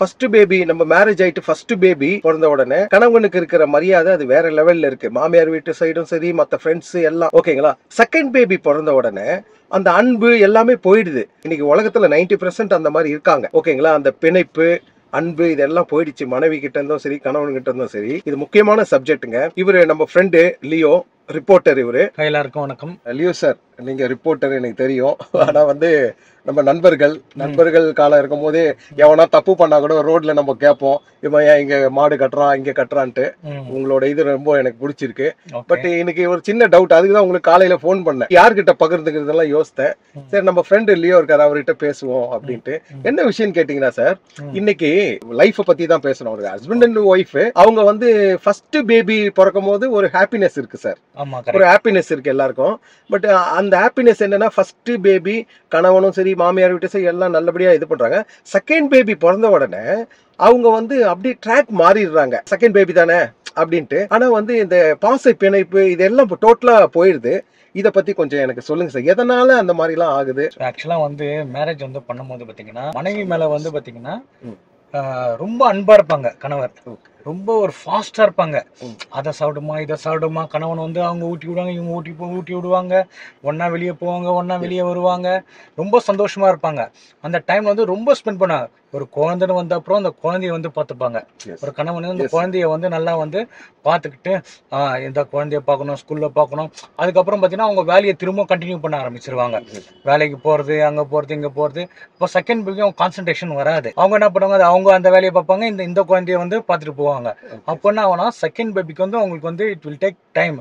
First baby நம்ம marriage ஆயிட்டு first baby பிறந்த உடனே கணவனுக்கு இருக்கிற மரியாதை அது வேற லெவல்ல இருக்கு. மாமியார் வீட்டு சைடும் சரி, மத்த ஃப்ரெண்ட்ஸ் எல்லாம் ஓகேங்களா. செகண்ட் பேபி பிறந்த உடனே அந்த அன்பு எல்லாமே போயிடுது. இன்னைக்கு உலகத்துல 90% அந்த மாதிரி இருக்காங்க ஓகேங்களா. அந்த பிணைப்பு அன்பு இதெல்லாம் போயிடுச்சு. மனைவி கிட்ட இருந்தும் சரி, கணவன் கிட்ட இருந்தும் சரி. இது முக்கியமான சப்ஜெக்ட்டுங்க. இவரு நம்ம ஃப்ரெண்டு லியோ, ரிப்போர்ட்டர். இவரு எல்லாருக்கும் வணக்கம். லியோ சார், நீங்க ரிப்போர்ட்டர் எனக்கு தெரியும். ஆனா நம்ம நண்பர்கள் காலம் இருக்கும் போதே எவனா தப்பு பண்ணா கூட ரோட்ல நம்ம கேட்போம், இவன் ஏன் இங்க மாடு கட்டுறான் இங்க கட்டுறான்ட்டு. உங்களோட இது ரொம்ப எனக்கு பிடிச்சிருக்கு. பட் இன்னைக்கு ஒரு சின்ன டவுட், அதுக்குதான் உங்களுக்கு காலையில போன் பண்ணேன். யார்கிட்ட பகிர்ந்துக்கிறதெல்லாம் யோசித்தேன். சரி நம்ம ஃப்ரெண்டு லியோ இருக்காரு, அவர்கிட்ட பேசுவோம் அப்படின்ட்டு. என்ன விஷயம் கேட்டீங்கன்னா சார், இன்னைக்கு லைஃப் பத்தி தான் பேசணும். ஒரு ஹஸ்பண்ட் அண்ட் ஒய்ஃப், அவங்க ஃபர்ஸ்ட் பேபி பிறக்கும் போது ஒரு ஹாப்பினஸ் இருக்கு சார். ஒரு ஹாப்பினஸ் இருக்கு எல்லாருக்கும். பட் அந்த ஹாப்பினஸ் என்னன்னா, ஃபர்ஸ்ட் பேபி கணவனும் சரி, மாமியார் வீட்டு சரி எல்லாம் நல்லபடியா இது பண்றாங்க. செகண்ட் பேபி பிறந்த உடனே அவங்க அப்படியே ட்ராக் மாறிடுறாங்க. செகண்ட் பேபி தானே அப்படின்ட்டு. ஆனா இந்த பாசை பிணைப்பு இதெல்லாம் டோட்டலா போயிடுது. இத பத்தி கொஞ்சம் எனக்கு சொல்லுங்க சார், எதனால அந்த மாதிரி எல்லாம் ஆகுது? ஆக்சுவலா மேரேஜ் பண்ணும்போது பாத்தீங்கன்னா, மனைவி மேல பாத்தீங்கன்னா ரொம்ப அன்பா இருப்பாங்க. கணவர் ரொம்ப ஒரு ஃபாஸ்டா இருப்பாங்க. அதை சாப்பிடுமா இதை சாப்பிடுமா. கணவன் அவங்க ஊட்டி விடுவாங்க, இவங்க ஊட்டி விடுவாங்க. ஒன்னா வெளியே போவாங்க, ஒன்னா வெளியே வருவாங்க. ரொம்ப சந்தோஷமா இருப்பாங்க. அந்த டைம்ல ரொம்ப ஸ்பெண்ட் பண்ணாங்க. ஒரு குழந்தைன்னு வந்த அப்புறம் அந்த குழந்தைய பார்த்துப்பாங்க. ஒரு கணவன் அந்த குழந்தைய நல்லா பார்த்துக்கிட்டு இந்த குழந்தைய பார்க்கணும், ஸ்கூல்ல பார்க்கணும். அதுக்கப்புறம் பார்த்தீங்கன்னா அவங்க வேலையை திரும்ப கண்டினியூ பண்ண ஆரம்பிச்சிருவாங்க. வேலைக்கு போறது, அங்க போறது, இங்க போறது. இப்போ செகண்ட் பேபி அவங்க கான்சன்ட்ரேஷன் வராது. அவங்க என்ன பண்ணுவாங்க, அவங்க அந்த வேலையை பார்ப்பாங்க, இந்த குழந்தைய பார்த்துட்டு போவாங்க. அப்போ என்ன ஆகும்னா, செகண்ட் பேபிக்கு அவங்களுக்கு it will take time.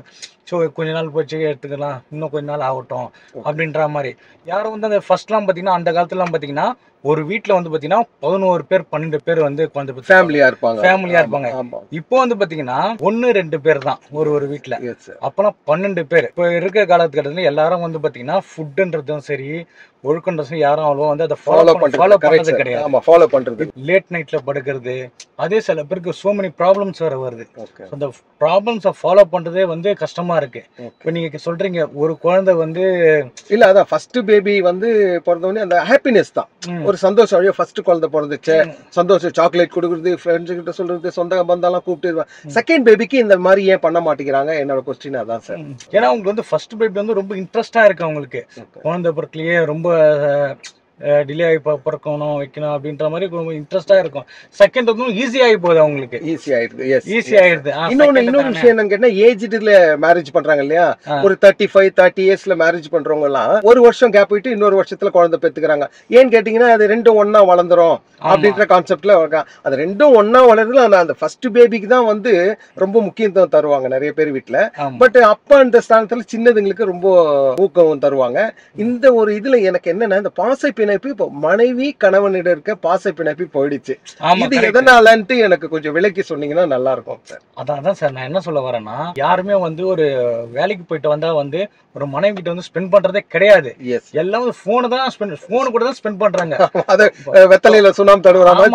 So கொஞ்ச நாள் போச்சு எடுத்துக்கலாம், இன்னும் கொஞ்ச நாள் ஆகட்டும் அப்படின்ற மாதிரி. யாரும் அந்த ஃபர்ஸ்ட்லாம் பார்த்தீங்கன்னா, அந்த காலத்துலாம் பார்த்தீங்கன்னா ஒரு வீட்டில் பார்த்தீங்கன்னா 11 பேர் 12 பேர் குழந்தை ஃபேமிலியா இருப்பாங்க. இப்போ பார்த்தீங்கன்னா 1-2 பேர் தான் ஒரு வீட்டில். அப்போலாம் 12 பேர். இப்போ இருக்கிற காலகட்டத்தில் எல்லாரும் பார்த்தீங்கன்னா ஃபுட்டுன்றதும் சரி, ஒழுக்கன்றதும் யாரும் அவ்வளோ அதை ஃபாலோ பண்றது கிடையாது. ஃபாலோ பண்றது, லேட் நைட்ல படுக்கிறது, அதே சில பேருக்கு சோ மெனி ப்ராப்ளம்ஸ் வேற வருது. அந்த ப்ராப்ளம்ஸை ஃபாலோ பண்றதே கஷ்டமா இருக்கு. இப்போ நீங்க சொல்றீங்க ஒரு குழந்தை இல்ல, அதான் ஃபர்ஸ்ட் பேபி பிறந்தவொடனே அந்த ஹாப்பினஸ் தான், ஒரு சந்தோஷம். ஃபர்ஸ்ட் குழந்தை பிறந்துச்சு, சந்தோஷம். சாக்லேட் கொடுக்குறது, ஃப்ரெண்ட்ஸ் கிட்ட சொல்றது, சொந்த பந்தெல்லாம் கூப்பிட்டு. செகண்ட் பேபிக்கு இந்த மாதிரி ஏன் பண்ண மாட்டேங்கிறாங்க? என்னோட கொஸ்டின் அதான் சார். ஏன்னா அவங்களுக்கு ஃபர்ஸ்ட் பேபி ரொம்ப இன்ட்ரெஸ்டா இருக்கு. அவங்களுக்கு குழந்தை பிறக்கலையே ரொம்ப டிலே ஆகி பிறக்கணும் வைக்கணும் அப்படின்ற மாதிரி ரொம்ப இன்ட்ரெஸ்டா இருக்கும். செகண்ட் ஈஸி ஆகி போகுது, அவங்களுக்கு ஈஸி ஆயிடுது. இன்னொரு விஷயம் என்னன்னு கேட்டா, ஏஜ்ல மேரேஜ் பண்றாங்க இல்லையா, ஒரு 35-30 இயர்ஸ்ல மேரேஜ் பண்றவங்க எல்லாம் ஒரு வருஷம் கேப் விட்டு இன்னொரு வருஷத்துல குழந்தை பெத்துக்கிறாங்க. ஏன்னு கேட்டீங்கன்னா, அது ரெண்டும் ஒன்னா வளர்ந்துரும் அப்படின்ற கான்செப்ட்ல அது ரெண்டும் ஒன்னா வளருது. ஆனா அந்த ஃபர்ஸ்ட் பேபிக்கு தான் ரொம்ப முக்கியத்துவம் தருவாங்க நிறைய பேர் வீட்டுல. பட் அப்ப அந்த ஸ்தானத்துல சின்னதுங்களுக்கு ரொம்ப ஊக்கம் தருவாங்க. இந்த ஒரு இதுல எனக்கு என்னன்னா, இந்த பாசை பிணைப்பு, இப்போ மனைவி கணவனிடம் இருக்க பாசை பிணைப்பு போயிடுச்சு. இது எதனாலன்ட்டு எனக்கு கொஞ்சம் விளக்கி சொன்னீங்கன்னா நல்லா இருக்கும் சார். அதான் சார் நான் என்ன சொல்ல வரேன்னா, யாருமே ஒரு வேலைக்கு போயிட்டு வந்தா ஒரு மனைவி கிட்ட ஸ்பெண்ட் பண்றதே கிடையாது. எல்லாம் போன் கூட தான் ஸ்பெண்ட் பண்றாங்க. அது வெத்தலையில சுண்ணாம்பு தடவுற மாதிரி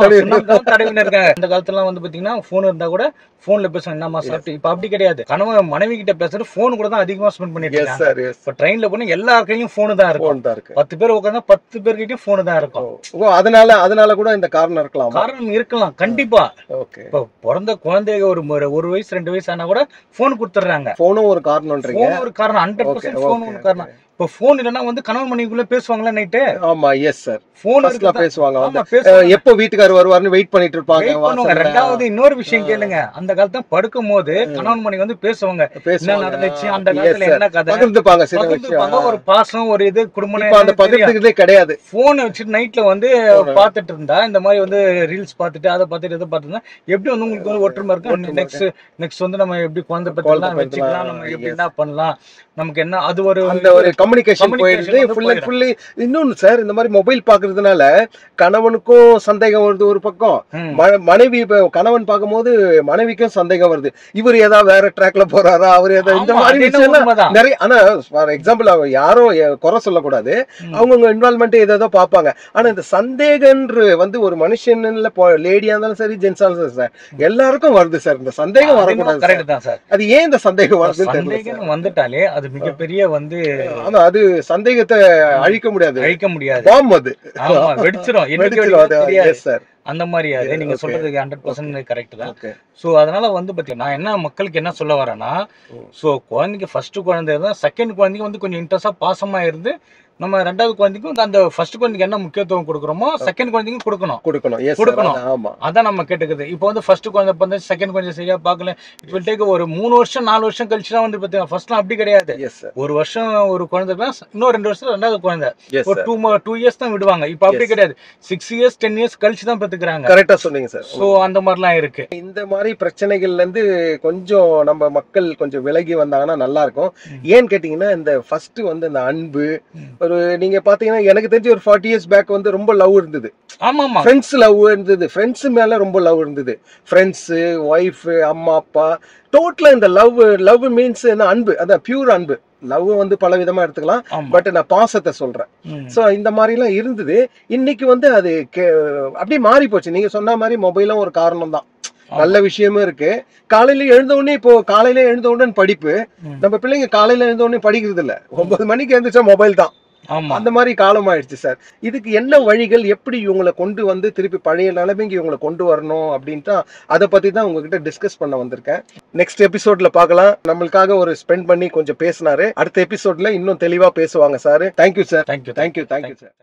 தடவின்னு இருக்காங்க. இந்த காலத்துல பாத்தீங்கன்னா போன் இருந்தா கூட போன்ல பேசுவாங்க, என்னமா சாப்பிட்டு. இப்ப அப்படி கிடையாது. கணவன் மனைவி கிட்ட பேசுறது போன் கூட தான் அதிகமா ஸ்பெண்ட் பண்ணிட்டு இருக்காங்க. இப்ப ட்ரெயின்ல போனா எல்லா கையிலும் போன் தான் இருக்கும். 10 பேர் உட்கார்ந்தா 10 பேர்கிட்டயும் போன் தான் இருக்கும். அதனால கூட இந்த காரணம் இருக்கலாம் கண்டிப்பா. இப்ப பிறந்த குழந்தைங்க ஒரு வயசு 2 வயசு ஆனா கூட போன் கொடுத்துறாங்க. போனும் ஒரு காரணம்ன்றீங்க? ஒரு காரணம், 100% போன் ஒரு காரணம். இப்ப போன் இல்லன்னா கணவன் மனைவிக்குள்ள பேசுவாங்களா நைட்டு? ஆமா, எஸ் சார். போன் பேசுவாங்க. எப்போ வீட்டுக்காரர் வருவாருன்னு வெயிட் பண்ணிட்டு இருப்பாங்க. ரெண்டாவது இன்னொரு விஷயம் கேளுங்க, அந்த காலத்துல படுக்கும் போது கணவன் மனைவி பேசுவாங்க, என்ன நடந்துச்சு அந்த காலத்துல, என்ன கதை, ஒரு பாசம், ஒரு இது குடும்பம் கிடையாது. போன் வச்சுட்டு நைட்ல பாத்துட்டு இருந்தா, இந்த மாதிரி ரீல்ஸ் பாத்துட்டு அதை பாத்துட்டு இதை பாத்துட்டு எப்படி உங்களுக்கு ஒற்றுமை இருக்கும். நெக்ஸ்ட் நம்ம எப்படி குழந்தை பத்திலாம் வச்சுக்கலாம், நம்ம எப்படி என்ன பண்ணலாம், நமக்கு என்ன அது ஒரு கம்யூனிகேஷன் போயிடுது ஃபுல் அண்ட் ஃபுல்லி. இன்னொன்னு சார், இந்த மாதிரி மொபைல் பாக்குறதுனால கணவனுக்கும் சந்தேகம் வருது ஒரு பக்கம், மனைவி கணவன் பார்க்கும்போது மனைவிக்கும் சந்தேகம் வருது, இவர் ஏதாவது வேற ட்ராக்ல போறாரா, அவர் ஏதாவது இந்த மாதிரி விஷயம் நிறைய. ஆனா ஃபார் எக்ஸாம்பிள் யாரும் குறை சொல்லக்கூடாது, அவங்கவுங்க இன்வால்மெண்ட் ஏதோ பார்ப்பாங்க. ஆனா இந்த சந்தேகன்ற ஒரு மனுஷன் லேடியா இருந்தாலும் சரி, ஜென்ஸா இருந்தாலும் சார், எல்லாருக்கும் வருது சார். இந்த சந்தேகம் வரக்கூடாது. அது ஏன் இந்த சந்தேகம் வருது வந்துட்டாலே அது மிகப்பெரிய ஆனா அது சந்தேகத்தை அழிக்க முடியாது. பாம் அது வெடிச்சிரும். அந்த மாதிரி அது நீங்க Okay. சொல்றதுக்கு 100% கரெக்ட் தான். ஓகே. ஸோ அதனால வந்து பார்த்தீங்கன்னா நான் என்ன மக்களுக்கு என்ன சொல்ல வரேன்னா, ஸோ குழந்தைக்கு ஃபர்ஸ்ட் குழந்தை தான், செகண்ட் குழந்தைக்கு வந்து கொஞ்சம் இன்ட்ரெஸ்டாக பாசமாக இருந்து நம்ம ரெண்டாவது குழந்தைக்கும் அந்த ஃபர்ஸ்ட் குழந்தைக்கு என்ன முக்கியத்துவம் கொடுக்குறோமோ செகண்ட் குழந்தைக்கும் கொடுக்கணும். கொடுக்கணும். எஸ் கொடுக்கணும். ஆமா. அதான் நம்ம கேட்டுக்குது. இப்போ வந்து ஃபர்ஸ்ட் குழந்தை வந்து செகண்ட் குழந்தை சரியா பார்க்கல, இட் வில் டேக் ஒரு 3 வருஷம் 4 வருஷம் கழிச்சு தான் வந்து பார்த்தீங்கன்னா ஃபர்ஸ்ட்லாம் அப்படி கிடையாது. Yes sir. ஒரு வருஷம் ஒரு குழந்தைக்குனா இன்னும் 2 வருஷம் ரெண்டாவது குழந்தை எஸ் ஒரு சார். 2 இயர்ஸ் தான் விடுவாங்க. இப்போ அப்படி Yes. கிடையாது, 6 இயர்ஸ் 10 இயர்ஸ் கழிச்சு தான் பெற்றுக்கிறாங்க. கரெக்டா சொன்னீங்க சார். ஸோ அந்த மாதிரிலாம் இருக்கு. இந்த மாதிரி பிரச்சனைகள்ல இருந்து கொஞ்சம் நம்ம மக்கள் கொஞ்சம் விலகி வந்தாங்கன்னா நல்லா இருக்கும். ஏன்னு கேட்டீங்கன்னா இந்த ஃபர்ஸ்ட் வந்து இந்த அன்பு ஒரு நீங்க பாத்தீங்கன்னா எனக்கு தெரிஞ்சு ஒரு 40 இயர்ஸ் பேக் வந்து ரொம்ப லவ் இருந்தது. ஆமா ஆமா ஃப்ரெண்ட்ஸ் லவ் இருந்தது. ஃப்ரெண்ட்ஸ் மேல ரொம்ப லவ் இருந்தது. ஃப்ரெண்ட்ஸ், ஒய்ஃப், அம்மா அப்பா, டோட்டலா இந்த லவ் மீன்ஸ் என்ன அன்பு, அதான் பியூர் அன்பு. லவ் வந்து பல விதமா எடுத்துக்கலாம். ஆமா. பட் நான் பாசத்தை சொல்றேன். சோ இந்த மாதிரி எல்லாம் இருந்தது. இன்னைக்கு வந்து அது அப்படியே மாறி போச்சு. நீங்க சொன்ன மாதிரி மொபைலும் ஒரு காரணம் தான். நல்ல விஷயமும் இருக்கு. காலையில எழுந்த உடனே இப்போ காலையில எழுந்த உடனே படிப்பு. நம்ம பிள்ளைங்க காலையில எழுந்த உடனே படிக்கிறது இல்ல. 9 மணிக்கு எழுந்துச்சா மொபைல் தான். ஆமா அந்த மாதிரி காலம் ஆயிடுச்சு சார். இதுக்கு என்ன வழிகள், எப்படி இவங்களை கொண்டு வந்து திருப்பி பழைய நிலைமைக்கு இவங்களை கொண்டு வரணும் அப்படின்ட்டு அதை பத்தி தான் உங்ககிட்ட டிஸ்கஸ் பண்ண வந்திருக்கேன். நெக்ஸ்ட் எபிசோட்ல பார்க்கலாம். நம்மளுக்காக ஒரு ஸ்பெண்ட் பண்ணி கொஞ்சம் பேசினாரு. அடுத்த எபிசோட்ல இன்னும் தெளிவா பேசுவாங்க sir. Thank you sir. Thank you thank you sir.